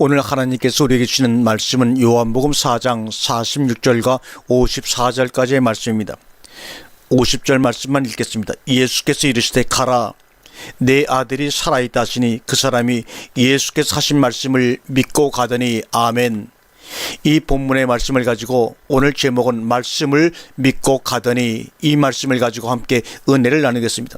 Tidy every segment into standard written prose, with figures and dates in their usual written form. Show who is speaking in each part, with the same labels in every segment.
Speaker 1: 오늘 하나님께서 우리에게 주시는 말씀은 요한복음 4장 46절과 54절까지의 말씀입니다. 50절 말씀만 읽겠습니다. 예수께서 이르시되 가라, 내 아들이 살아있다 하시니 그 사람이 예수께서 하신 말씀을 믿고 가더니 아멘. 이 본문의 말씀을 가지고 오늘 제목은 말씀을 믿고 가더니, 이 말씀을 가지고 함께 은혜를 나누겠습니다.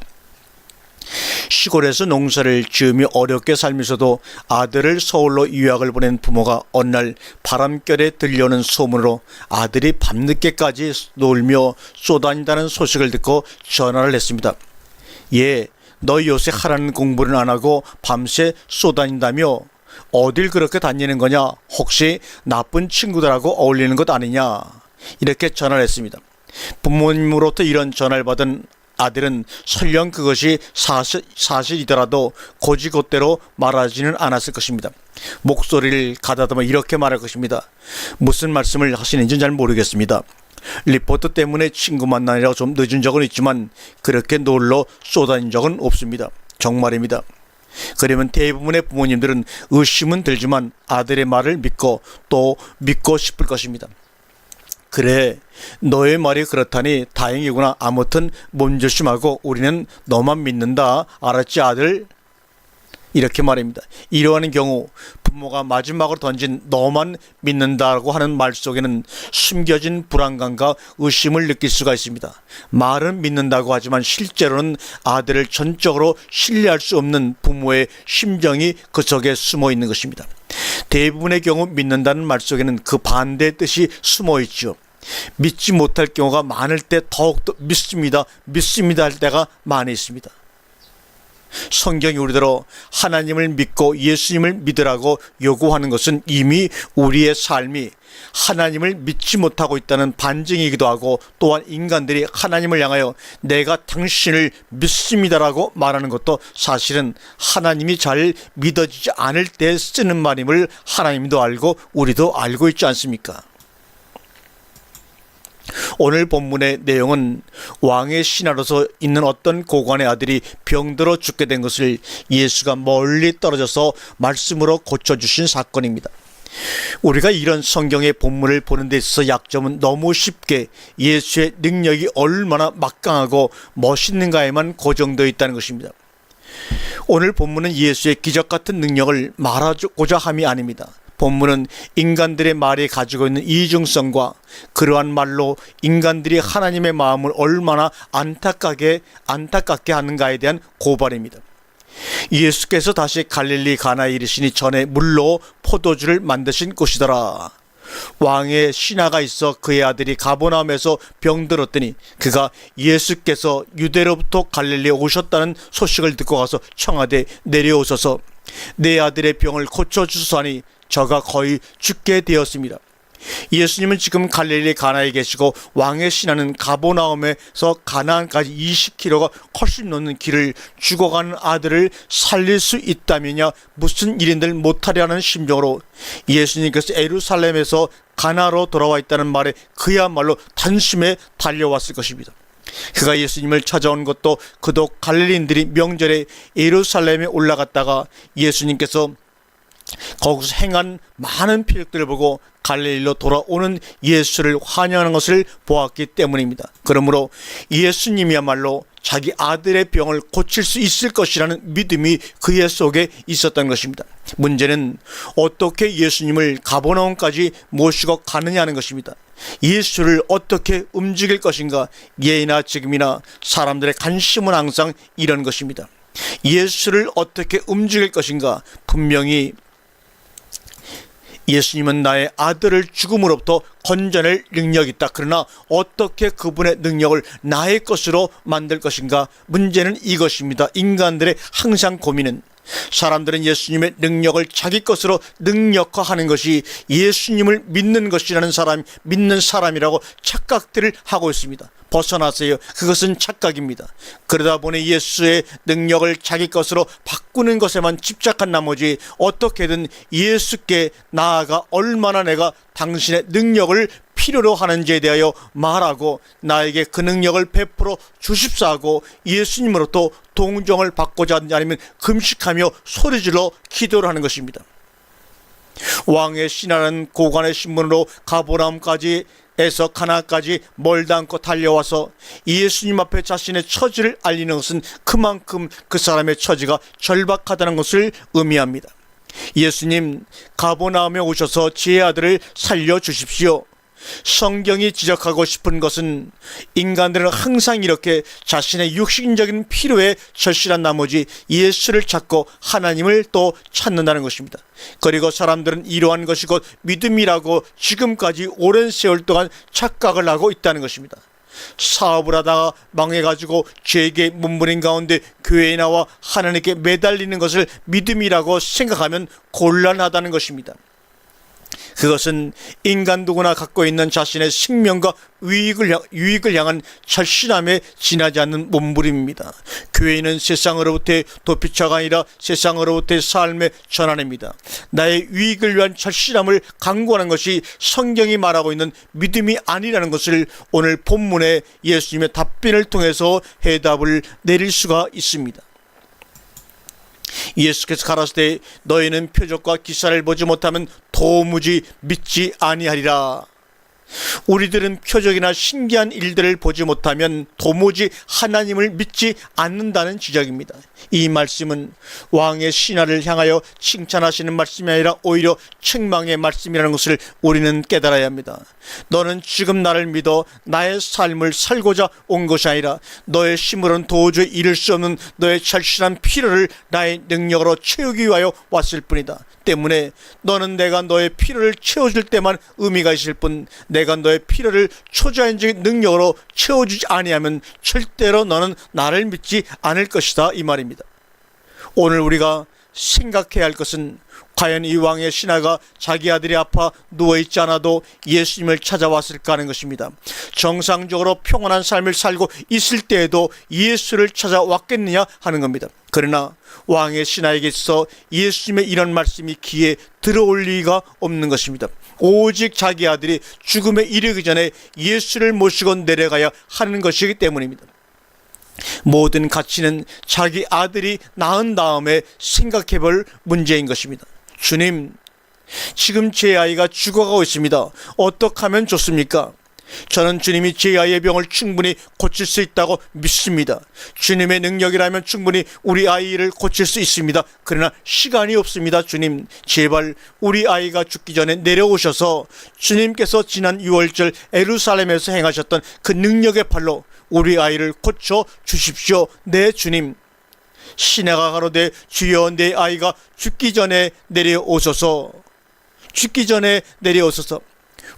Speaker 1: 시골에서 농사를 지으며 어렵게 살면서도 아들을 서울로 유학을 보낸 부모가 어느 날 바람결에 들려오는 소문으로 아들이 밤늦게까지 놀며 쏘다닌다는 소식을 듣고 전화를 했습니다. 예, 너 요새 하라는 공부는 안 하고 밤새 쏘다닌다며? 어딜 그렇게 다니는 거냐? 혹시 나쁜 친구들하고 어울리는 것 아니냐? 이렇게 전화를 했습니다. 부모님으로부터 이런 전화를 받은 아들은 설령 그것이 사실이더라도 곧이곧대로 말하지는 않았을 것입니다. 목소리를 가다듬어 이렇게 말할 것입니다. 무슨 말씀을 하시는지 잘 모르겠습니다. 리포트 때문에 친구 만나느라고 좀 늦은 적은 있지만 그렇게 놀러 쏘다닌 적은 없습니다. 정말입니다. 그러면 대부분의 부모님들은 의심은 들지만 아들의 말을 믿고 또 믿고 싶을 것입니다. 그래, 너의 말이 그렇다니 다행이구나. 아무튼 몸 조심하고 우리는 너만 믿는다. 알았지 아들? 이렇게 말입니다. 이러한 경우 부모가 마지막으로 던진 너만 믿는다고 하는 말 속에는 숨겨진 불안감과 의심을 느낄 수가 있습니다. 말은 믿는다고 하지만 실제로는 아들을 전적으로 신뢰할 수 없는 부모의 심정이 그 속에 숨어 있는 것입니다. 대부분의 경우 믿는다는 말 속에는 그 반대의 뜻이 숨어 있죠. 믿지 못할 경우가 많을 때 더욱더 믿습니다 할 때가 많이 있습니다. 성경이 우리더러 하나님을 믿고 예수님을 믿으라고 요구하는 것은 이미 우리의 삶이 하나님을 믿지 못하고 있다는 반증이기도 하고, 또한 인간들이 하나님을 향하여 내가 당신을 믿습니다라고 말하는 것도 사실은 하나님이 잘 믿어지지 않을 때 쓰는 말임을 하나님도 알고 우리도 알고 있지 않습니까? 오늘 본문의 내용은 왕의 신하로서 있는 어떤 고관의 아들이 병들어 죽게 된 것을 예수가 멀리 떨어져서 말씀으로 고쳐주신 사건입니다. 우리가 이런 성경의 본문을 보는 데 있어서 약점은 너무 쉽게 예수의 능력이 얼마나 막강하고 멋있는가에만 고정되어 있다는 것입니다. 오늘 본문은 예수의 기적 같은 능력을 말하고자 함이 아닙니다. 본문은 인간들의 말이 가지고 있는 이중성과 그러한 말로 인간들이 하나님의 마음을 얼마나 안타깝게 하는가에 대한 고발입니다. 예수께서 다시 갈릴리 가나에 이르시니 전에 물로 포도주를 만드신 곳이더라. 왕의 신하가 있어 그의 아들이 가버나움에서 병들었더니 그가 예수께서 유대로부터 갈릴리에 오셨다는 소식을 듣고 가서 청하되 내려오셔서 내 아들의 병을 고쳐주소서 하니 저가 거의 죽게 되었습니다. 예수님은 지금 갈릴리 가나에 계시고 왕의 신하는 가버나움에서 가나안까지 20km가 훨씬 넘는 길을 죽어가는 아들을 살릴 수 있다면야 무슨 일인들 못하려는 심정으로 예수님께서 예루살렘에서 가나로 돌아와 있다는 말에 그야말로 단숨에 달려왔을 것입니다. 그가 예수님을 찾아온 것도 그도 갈릴리인들이 명절에 예루살렘에 올라갔다가 예수님께서 거기서 행한 많은 표적들을 보고 갈릴리로 돌아오는 예수를 환영하는 것을 보았기 때문입니다. 그러므로 예수님이야말로 자기 아들의 병을 고칠 수 있을 것이라는 믿음이 그의 속에 있었던 것입니다. 문제는 어떻게 예수님을 가버나움까지 모시고 가느냐는 것입니다. 예수를 어떻게 움직일 것인가? 예나 지금이나 사람들의 관심은 항상 이런 것입니다. 예수를 어떻게 움직일 것인가? 분명히 예수님은 나의 아들을 죽음으로부터 건져낼 능력이 있다. 그러나 어떻게 그분의 능력을 나의 것으로 만들 것인가? 문제는 이것입니다. 인간들의 항상 고민은 사람들은 예수님의 능력을 자기 것으로 능력화하는 것이 예수님을 믿는 것이라는 믿는 사람이라고 착각들을 하고 있습니다. 벗어나세요. 그것은 착각입니다. 그러다 보니 예수의 능력을 자기 것으로 바꾸는 것에만 집착한 나머지 어떻게든 예수께 나아가 얼마나 내가 당신의 능력을 필요로 하는지에 대하여 말하고 나에게 그 능력을 베풀어 주십사 하고 예수님으로부터 동정을 받고자 하느냐 아니면 금식하며 소리질러 기도를 하는 것입니다. 왕의 신하는 고관의 신문으로 가버나움까지 에서 가나까지 멀다 않고 달려와서 예수님 앞에 자신의 처지를 알리는 것은 그만큼 그 사람의 처지가 절박하다는 것을 의미합니다. 예수님, 가버나움에 오셔서 제 아들을 살려주십시오. 성경이 지적하고 싶은 것은 인간들은 항상 이렇게 자신의 육신적인 필요에 절실한 나머지 예수를 찾고 하나님을 또 찾는다는 것입니다. 그리고 사람들은 이러한 것이 곧 믿음이라고 지금까지 오랜 세월 동안 착각을 하고 있다는 것입니다. 사업을 하다가 망해가지고 죄에게 몸부림 가운데 교회에 나와 하나님께 매달리는 것을 믿음이라고 생각하면 곤란하다는 것입니다. 그것은 인간 누구나 갖고 있는 자신의 생명과 유익을 향한 절실함에 지나지 않는 몸부림입니다. 교회는 세상으로부터의 도피처가 아니라 세상으로부터의 삶의 전환입니다. 나의 유익을 위한 절실함을 강구하는 것이 성경이 말하고 있는 믿음이 아니라는 것을 오늘 본문에 예수님의 답변을 통해서 해답을 내릴 수가 있습니다. 예수께서 가라사대 너희는 표적과 기사를 보지 못하면 도무지 믿지 아니하리라. 우리들은 표적이나 신기한 일들을 보지 못하면 도무지 하나님을 믿지 않는다는 지적입니다. 이 말씀은 왕의 신하를 향하여 칭찬하시는 말씀이 아니라 오히려 책망의 말씀이라는 것을 우리는 깨달아야 합니다. 너는 지금 나를 믿어 나의 삶을 살고자 온 것이 아니라 너의 힘으로는 도저히 이룰 수 없는 너의 절실한 필요를 나의 능력으로 채우기 위하여 왔을 뿐이다. 때문에 너는 내가 너의 필요를 채워줄 때만 의미가 있을 뿐 내가 너의 필요를 초자연적인 능력으로 채워주지 아니하면 절대로 너는 나를 믿지 않을 것이다, 이 말입니다. 오늘 우리가 생각해야 할 것은 과연 이 왕의 신하가 자기 아들이 아파 누워있지 않아도 예수님을 찾아왔을까 하는 것입니다. 정상적으로 평안한 삶을 살고 있을 때에도 예수를 찾아왔겠느냐 하는 겁니다. 그러나 왕의 신하에게 있어 예수님의 이런 말씀이 귀에 들어올 리가 없는 것입니다. 오직 자기 아들이 죽음에 이르기 전에 예수를 모시고 내려가야 하는 것이기 때문입니다. 모든 가치는 자기 아들이 낳은 다음에 생각해 볼 문제인 것입니다. 주님, 지금 제 아이가 죽어가고 있습니다. 어떻게 하면 좋습니까? 저는 주님이 제 아이의 병을 충분히 고칠 수 있다고 믿습니다. 주님의 능력이라면 충분히 우리 아이를 고칠 수 있습니다. 그러나 시간이 없습니다. 주님, 제발 우리 아이가 죽기 전에 내려오셔서 주님께서 지난 6월절 예루살렘에서 행하셨던 그 능력의 팔로 우리 아이를 고쳐 주십시오. 네, 주님. 신하가 가로되 주여 내 아이가 죽기 전에 내려오소서. 죽기 전에 내려오소서.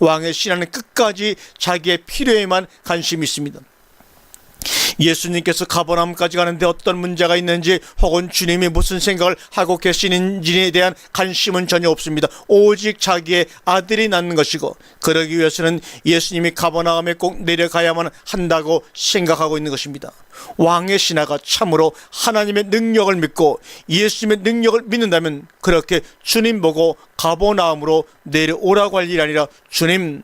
Speaker 1: 왕의 신하는 끝까지 자기의 필요에만 관심이 있습니다. 예수님께서 가버나움까지 가는데 어떤 문제가 있는지 혹은 주님이 무슨 생각을 하고 계시는지에 대한 관심은 전혀 없습니다. 오직 자기의 아들이 낳는 것이고 그러기 위해서는 예수님이 가버나움에 꼭 내려가야만 한다고 생각하고 있는 것입니다. 왕의 신하가 참으로 하나님의 능력을 믿고 예수님의 능력을 믿는다면 그렇게 주님 보고 가버나움으로 내려오라고 할 일이 아니라 주님,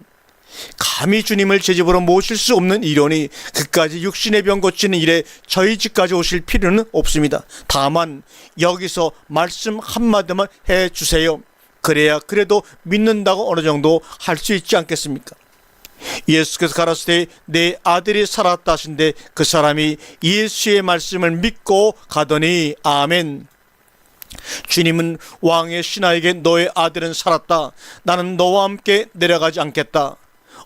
Speaker 1: 감히 주님을 제 집으로 모실 수 없는 일이오니 그까지 육신의 병 고치는 일에 저희 집까지 오실 필요는 없습니다. 다만 여기서 말씀 한마디만 해주세요. 그래야 그래도 믿는다고 어느 정도 할 수 있지 않겠습니까? 예수께서 가라사대 내 아들이 살았다 하신데 그 사람이 예수의 말씀을 믿고 가더니 아멘. 주님은 왕의 신하에게 너의 아들은 살았다. 나는 너와 함께 내려가지 않겠다.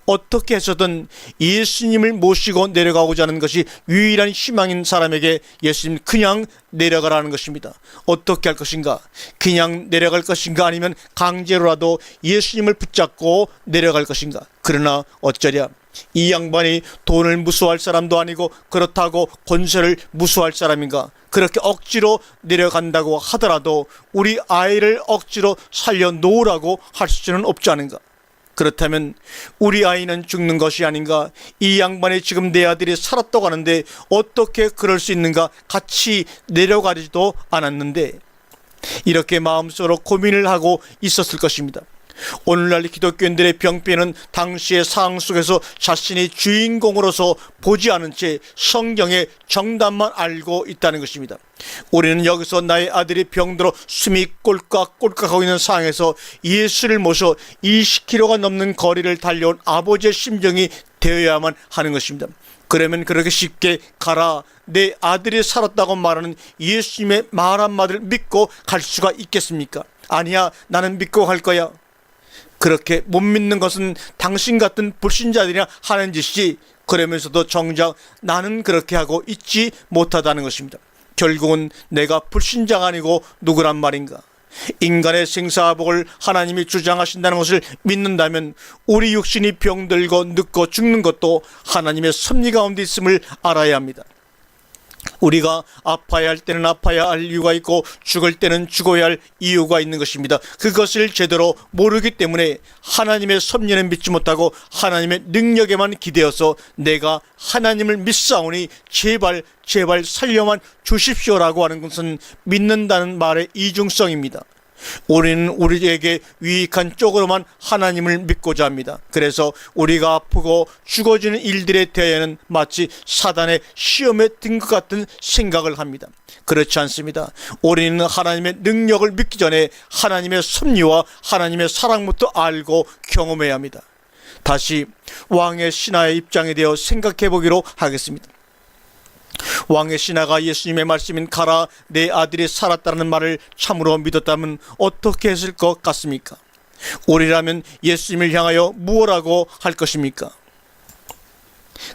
Speaker 1: 어떻게 해서든 예수님을 모시고 내려가고자 하는 것이 유일한 희망인 사람에게 예수님 그냥 내려가라는 것입니다. 어떻게 할 것인가? 그냥 내려갈 것인가? 아니면 강제로라도 예수님을 붙잡고 내려갈 것인가? 그러나 어쩌랴, 이 양반이 돈을 무수할 사람도 아니고 그렇다고 권세를 무수할 사람인가? 그렇게 억지로 내려간다고 하더라도 우리 아이를 억지로 살려놓으라고 할 수는 없지 않은가? 그렇다면 우리 아이는 죽는 것이 아닌가? 이 양반이 지금 내 아들이 살았다고 하는데 어떻게 그럴 수 있는가? 같이 내려가지도 않았는데 이렇게 마음속으로 고민을 하고 있었을 것입니다. 오늘날 기독교인들의 병폐는 당시의 상황 속에서 자신이 주인공으로서 보지 않은 채 성경의 정답만 알고 있다는 것입니다. 우리는 여기서 나의 아들이 병들어 숨이 꼴깍꼴깍하고 있는 상황에서 예수를 모셔 20km가 넘는 거리를 달려온 아버지의 심정이 되어야만 하는 것입니다. 그러면 그렇게 쉽게 가라, 내 아들이 살았다고 말하는 예수님의 말 한마디를 믿고 갈 수가 있겠습니까? 아니야, 나는 믿고 갈 거야. 그렇게 못 믿는 것은 당신 같은 불신자들이나 하는 짓이, 그러면서도 정작 나는 그렇게 하고 있지 못하다는 것입니다. 결국은 내가 불신자가 아니고 누구란 말인가? 인간의 생사복을 하나님이 주장하신다는 것을 믿는다면 우리 육신이 병들고 늙고 죽는 것도 하나님의 섭리 가운데 있음을 알아야 합니다. 우리가 아파야 할 때는 아파야 할 이유가 있고 죽을 때는 죽어야 할 이유가 있는 것입니다. 그것을 제대로 모르기 때문에 하나님의 섭리는 믿지 못하고 하나님의 능력에만 기대어서 내가 하나님을 믿사오니 제발 살려만 주십시오라고 하는 것은 믿는다는 말의 이중성입니다. 우리는 우리에게 유익한 쪽으로만 하나님을 믿고자 합니다. 그래서 우리가 아프고 죽어지는 일들에 대해서는 마치 사단의 시험에 든 것 같은 생각을 합니다. 그렇지 않습니다. 우리는 하나님의 능력을 믿기 전에 하나님의 섭리와 하나님의 사랑부터 알고 경험해야 합니다. 다시 왕의 신하의 입장에 대해 생각해 보기로 하겠습니다. 왕의 신하가 예수님의 말씀인 가라, 내 아들이 살았다는 말을 참으로 믿었다면 어떻게 했을 것 같습니까? 우리라면 예수님을 향하여 무엇라고 할 것입니까?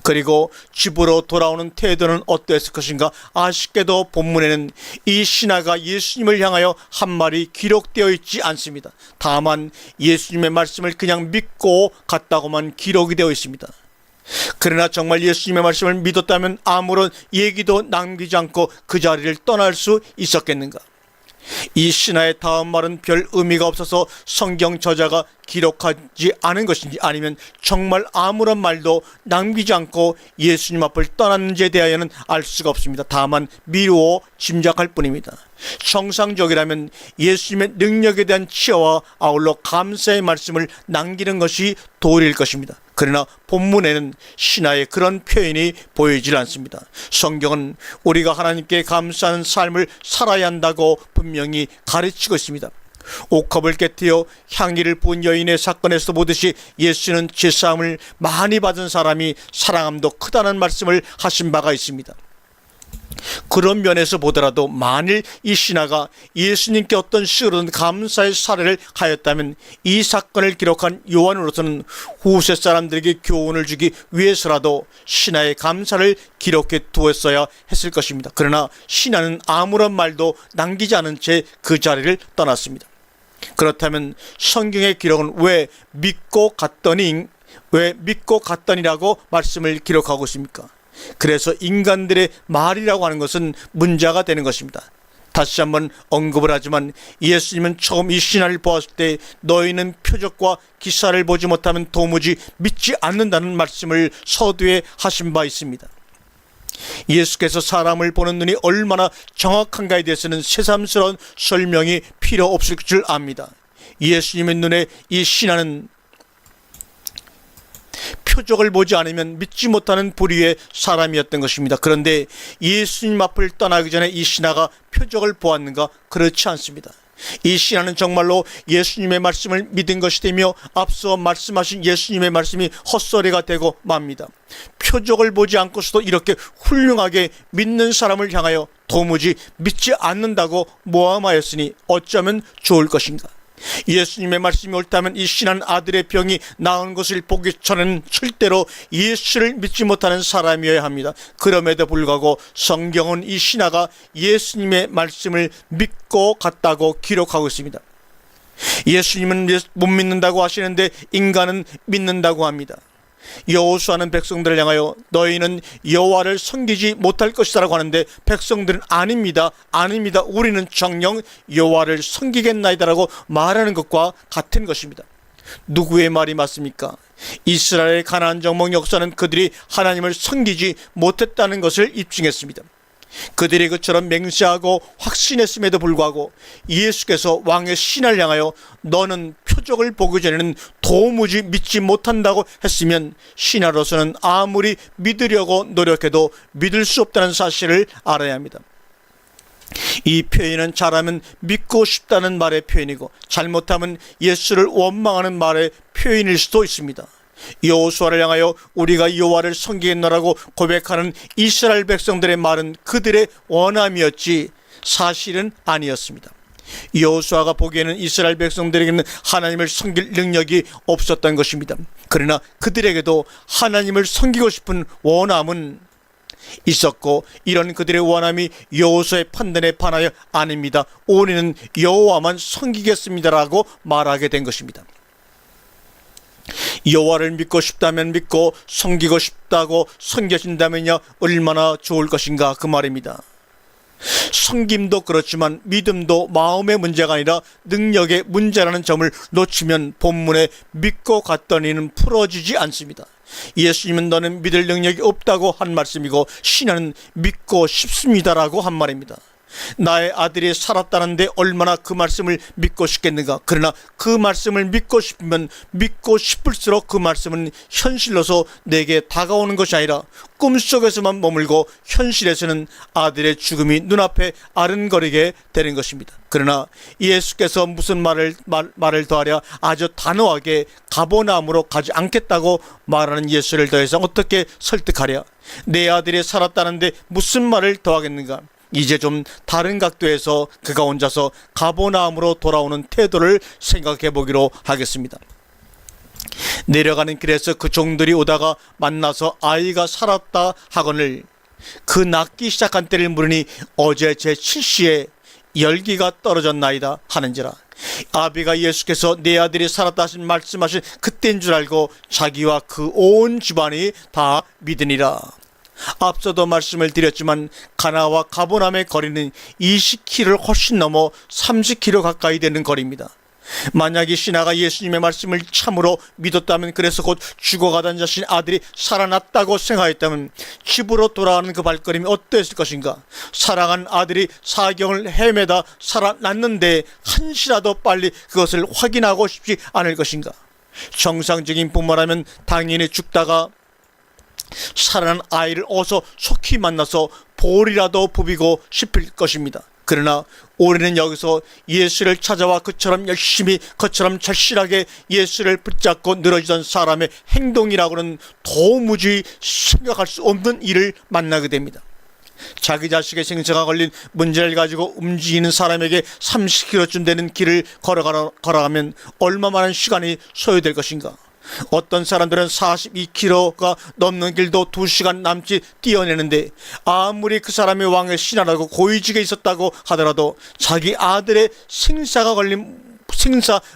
Speaker 1: 그리고 집으로 돌아오는 태도는 어떠했을 것인가? 아쉽게도 본문에는 이 신하가 예수님을 향하여 한 말이 기록되어 있지 않습니다. 다만 예수님의 말씀을 그냥 믿고 갔다고만 기록이 되어 있습니다. 그러나 정말 예수님의 말씀을 믿었다면 아무런 얘기도 남기지 않고 그 자리를 떠날 수 있었겠는가? 이 신하의 다음 말은 별 의미가 없어서 성경 저자가 기록하지 않은 것인지, 아니면 정말 아무런 말도 남기지 않고 예수님 앞을 떠났는지에 대하여는 알 수가 없습니다. 다만 미루어 짐작할 뿐입니다. 정상적이라면 예수님의 능력에 대한 치여와 아울러 감사의 말씀을 남기는 것이 도리일 것입니다. 그러나 본문에는 신하의 그런 표현이 보이질 않습니다. 성경은 우리가 하나님께 감사하는 삶을 살아야 한다고 분명히 가르치고 있습니다. 옥합을 깨뜨려 향기를 부은 여인의 사건에서 보듯이 예수는 제사함을 많이 받은 사람이 사랑함도 크다는 말씀을 하신 바가 있습니다. 그런 면에서 보더라도 만일 이 신하가 예수님께 어떤 식으로든 감사의 사례를 하였다면 이 사건을 기록한 요한으로서는 후세 사람들에게 교훈을 주기 위해서라도 신하의 감사를 기록해 두었어야 했을 것입니다. 그러나 신하는 아무런 말도 남기지 않은 채 그 자리를 떠났습니다. 그렇다면 성경의 기록은 왜 믿고 갔더니라고 말씀을 기록하고 있습니까? 그래서 인간들의 말이라고 하는 것은 문제가 되는 것입니다. 다시 한번 언급을 하지만 예수님은 처음 이 신하를 보았을 때 너희는 표적과 기사를 보지 못하면 도무지 믿지 않는다는 말씀을 서두에 하신 바 있습니다. 예수께서 사람을 보는 눈이 얼마나 정확한가에 대해서는 새삼스러운 설명이 필요 없을 줄 압니다. 예수님의 눈에 이 신하는 표적을 보지 않으면 믿지 못하는 부류의 사람이었던 것입니다. 그런데 예수님 앞을 떠나기 전에 이 신하가 표적을 보았는가? 그렇지 않습니다. 이 신하는 정말로 예수님의 말씀을 믿은 것이 되며 앞서 말씀하신 예수님의 말씀이 헛소리가 되고 맙니다. 표적을 보지 않고서도 이렇게 훌륭하게 믿는 사람을 향하여 도무지 믿지 않는다고 모함하였으니 어쩌면 좋을 것인가? 예수님의 말씀이 옳다면 이 신한 아들의 병이 나은 것을 보기 전에는 절대로 예수를 믿지 못하는 사람이어야 합니다. 그럼에도 불구하고 성경은 이 신하가 예수님의 말씀을 믿고 갔다고 기록하고 있습니다. 예수님은 못 믿는다고 하시는데 인간은 믿는다고 합니다. 여호수아는 백성들을 향하여 너희는 여호와를 섬기지 못할 것이라고 하는데 백성들은 아닙니다, 우리는 정녕 여호와를 섬기겠나이다라고 말하는 것과 같은 것입니다. 누구의 말이 맞습니까? 이스라엘의 가나안 정복 역사는 그들이 하나님을 섬기지 못했다는 것을 입증했습니다. 그들이 그처럼 맹세하고 확신했음에도 불구하고 예수께서 왕의 신하를 향하여 너는 표적을 보기 전에는 도무지 믿지 못한다고 했으면 신하로서는 아무리 믿으려고 노력해도 믿을 수 없다는 사실을 알아야 합니다. 이 표현은 잘하면 믿고 싶다는 말의 표현이고 잘못하면 예수를 원망하는 말의 표현일 수도 있습니다. 여호수아를 향하여 우리가 여호와를 섬기겠노라고 고백하는 이스라엘 백성들의 말은 그들의 원함이었지 사실은 아니었습니다. 여호수아가 보기에는 이스라엘 백성들에게는 하나님을 섬길 능력이 없었던 것입니다. 그러나 그들에게도 하나님을 섬기고 싶은 원함은 있었고 이런 그들의 원함이 여호수아의 판단에 반하여 아닙니다. 우리는 여호와만 섬기겠습니다라고 말하게 된 것입니다. 여호와를 믿고 싶다면 믿고 섬기고 싶다고 섬겨진다면야 얼마나 좋을 것인가 그 말입니다. 섬김도 그렇지만 믿음도 마음의 문제가 아니라 능력의 문제라는 점을 놓치면 본문에 믿고 갔더니는 풀어지지 않습니다. 예수님은 너는 믿을 능력이 없다고 한 말씀이고 신하는 믿고 싶습니다라고 한 말입니다. 나의 아들이 살았다는데 얼마나 그 말씀을 믿고 싶겠는가. 그러나 그 말씀을 믿고 싶으면 믿고 싶을수록 그 말씀은 현실로서 내게 다가오는 것이 아니라 꿈속에서만 머물고 현실에서는 아들의 죽음이 눈앞에 아른거리게 되는 것입니다. 그러나 예수께서 무슨 말을 더하랴 아주 단호하게 가버나움으로 가지 않겠다고 말하는 예수를 더 이상 어떻게 설득하랴. 내 아들이 살았다는데 무슨 말을 더하겠는가. 이제 좀 다른 각도에서 그가 혼자서 가버나움으로 돌아오는 태도를 생각해 보기로 하겠습니다. 내려가는 길에서 그 종들이 오다가 만나서 아이가 살았다 하거늘 그 낫기 시작한 때를 물으니 어제 제 칠시에 열기가 떨어졌나이다 하는지라. 아비가 예수께서 내 아들이 살았다 하신 말씀하신 그때인 줄 알고 자기와 그 온 집안이 다 믿으니라. 앞서도 말씀을 드렸지만 가나와 가버나움의 거리는 20km를 훨씬 넘어 30km 가까이 되는 거리입니다. 만약 이 신하가 예수님의 말씀을 참으로 믿었다면, 그래서 곧 죽어가던 자신 아들이 살아났다고 생각했다면 집으로 돌아가는 그 발걸음이 어땠을 것인가. 사랑한 아들이 사경을 헤매다 살아났는데 한시라도 빨리 그것을 확인하고 싶지 않을 것인가. 정상적인 부모라면 당연히 죽다가 살아난 아이를 어서 속히 만나서 볼이라도 부비고 싶을 것입니다. 그러나 우리는 여기서 예수를 찾아와 그처럼 열심히, 그처럼 절실하게 예수를 붙잡고 늘어지던 사람의 행동이라고는 도무지 생각할 수 없는 일을 만나게 됩니다. 자기 자식의 생사가 걸린 문제를 가지고 움직이는 사람에게 30km쯤 되는 길을 걸어가면 얼마만한 시간이 소요될 것인가. 어떤 사람들은 42km가 넘는 길도 2시간 남짓 뛰어내는데 아무리 그 사람이 왕의 신하라고 고위직에 있었다고 하더라도 자기 아들의 생사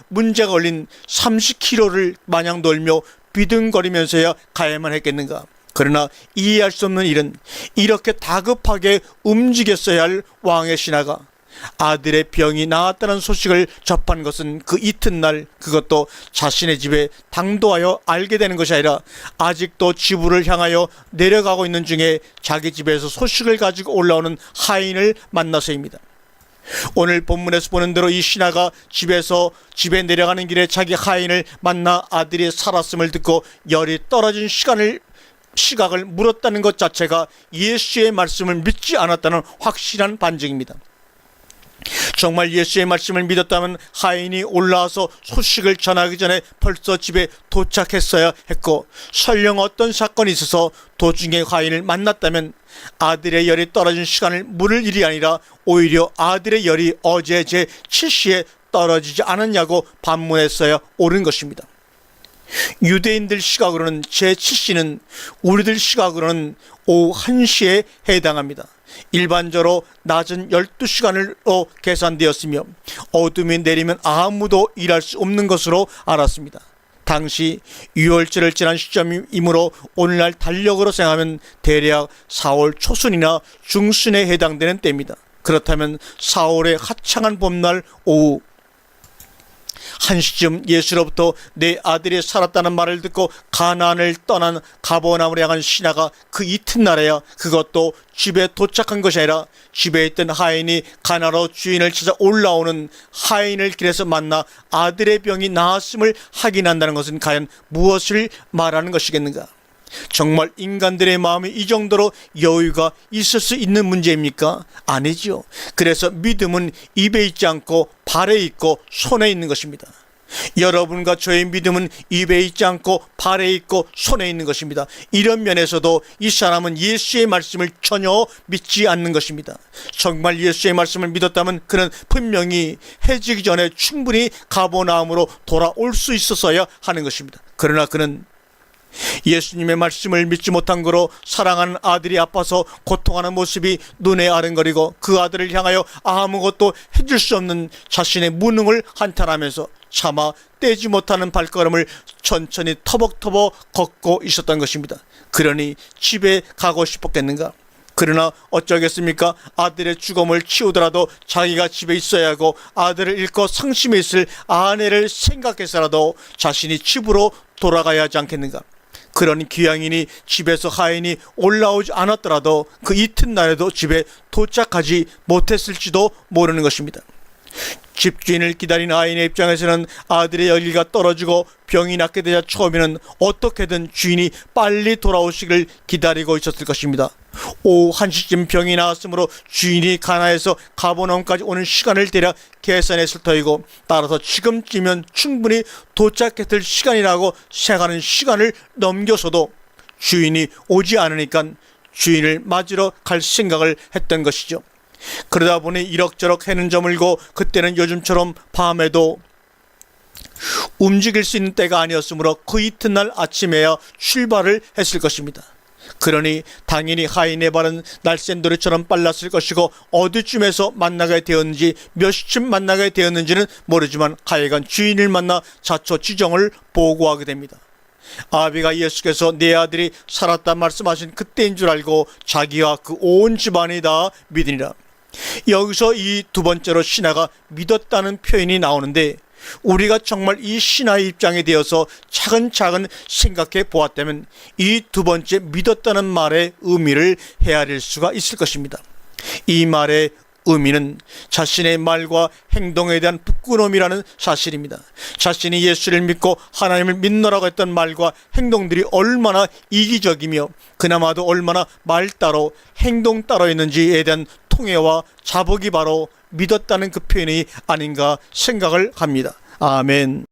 Speaker 1: 문제가 걸린 30km를 마냥 놀며 비등거리면서야 가야만 했겠는가. 그러나 이해할 수 없는 일은 이렇게 다급하게 움직였어야 할 왕의 신하가 아들의 병이 나았다는 소식을 접한 것은 그 이튿날, 그것도 자신의 집에 당도하여 알게 되는 것이 아니라 아직도 지부를 향하여 내려가고 있는 중에 자기 집에서 소식을 가지고 올라오는 하인을 만나서입니다. 오늘 본문에서 보는 대로 이 신하가 집에 내려가는 길에 자기 하인을 만나 아들이 살았음을 듣고 열이 떨어진 시각을 물었다는 것 자체가 예수의 말씀을 믿지 않았다는 확실한 반증입니다. 정말 예수의 말씀을 믿었다면 하인이 올라와서 소식을 전하기 전에 벌써 집에 도착했어야 했고, 설령 어떤 사건이 있어서 도중에 하인을 만났다면 아들의 열이 떨어진 시간을 물을 일이 아니라 오히려 아들의 열이 어제 제 7시에 떨어지지 않았냐고 반문했어야 옳은 것입니다. 유대인들 시각으로는 제 7시는 우리들 시각으로는 오후 1시에 해당합니다. 일반적으로 낮은 12시간으로 계산되었으며 어둠이 내리면 아무도 일할 수 없는 것으로 알았습니다. 당시 유월절을 지난 시점이므로 오늘날 달력으로 생각하면 대략 4월 초순이나 중순에 해당되는 때입니다. 그렇다면 4월의 화창한 봄날 오후 한시쯤 예수로부터 내 아들이 살았다는 말을 듣고 가나안을 떠난 가버나움으로 향한 신하가 그 이튿날에야 그것도 집에 도착한 것이 아니라 집에 있던 하인이 가나로 주인을 찾아 올라오는 하인을 길에서 만나 아들의 병이 나았음을 확인한다는 것은 과연 무엇을 말하는 것이겠는가? 정말 인간들의 마음이 이 정도로 여유가 있을 수 있는 문제입니까? 아니죠. 그래서 믿음은 입에 있지 않고 발에 있고 손에 있는 것입니다. 여러분과 저의 믿음은 입에 있지 않고 발에 있고 손에 있는 것입니다. 이런 면에서도 이 사람은 예수의 말씀을 전혀 믿지 않는 것입니다. 정말 예수의 말씀을 믿었다면 그는 분명히 해지기 전에 충분히 가버나움으로 돌아올 수 있었어야 하는 것입니다. 그러나 그는 예수님의 말씀을 믿지 못한 거로 사랑하는 아들이 아파서 고통하는 모습이 눈에 아른거리고 그 아들을 향하여 아무것도 해줄 수 없는 자신의 무능을 한탄하면서 차마 떼지 못하는 발걸음을 천천히 터벅터벅 걷고 있었던 것입니다. 그러니 집에 가고 싶었겠는가? 그러나 어쩌겠습니까? 아들의 죽음을 치우더라도 자기가 집에 있어야 하고 아들을 잃고 상심해 있을 아내를 생각해서라도 자신이 집으로 돌아가야 하지 않겠는가? 그런 기왕이니 집에서 하인이 올라오지 않았더라도 그 이튿날에도 집에 도착하지 못했을지도 모르는 것입니다. 집주인을 기다린 하인의 입장에서는 아들의 열기가 떨어지고 병이 낫게 되자 처음에는 어떻게든 주인이 빨리 돌아오시길 기다리고 있었을 것입니다. 오후 1시쯤 병이 나았으므로 주인이 가나에서 가버나움까지 오는 시간을 대략 계산했을 터이고, 따라서 지금쯤이면 충분히 도착했을 시간이라고 생각하는 시간을 넘겨서도 주인이 오지 않으니까 주인을 맞으러 갈 생각을 했던 것이죠. 그러다 보니 이럭저럭 해는 저물고 그때는 요즘처럼 밤에도 움직일 수 있는 때가 아니었으므로 그 이튿날 아침에야 출발을 했을 것입니다. 그러니 당연히 하인의 발은 날쌘돌이처럼 빨랐을 것이고 어디쯤에서 만나게 되었는지 몇 시쯤 만나게 되었는지는 모르지만 하여간 주인을 만나 자초지종을 보고하게 됩니다. 아비가 예수께서 내 아들이 살았다 말씀하신 그때인 줄 알고 자기와 그 온 집안이 다 믿으니라. 여기서 이 두 번째로 신하가 믿었다는 표현이 나오는데, 우리가 정말 이 신하의 입장에 대해서 차근차근 생각해 보았다면 이 두 번째 믿었다는 말의 의미를 헤아릴 수가 있을 것입니다. 이 말의 의미는 자신의 말과 행동에 대한 부끄러움이라는 사실입니다. 자신이 예수를 믿고 하나님을 믿노라고 했던 말과 행동들이 얼마나 이기적이며 그나마도 얼마나 말 따로 행동 따로였는지에 대한 통회와 자복이 바로 믿었다는 그 표현이 아닌가 생각을 합니다. 아멘.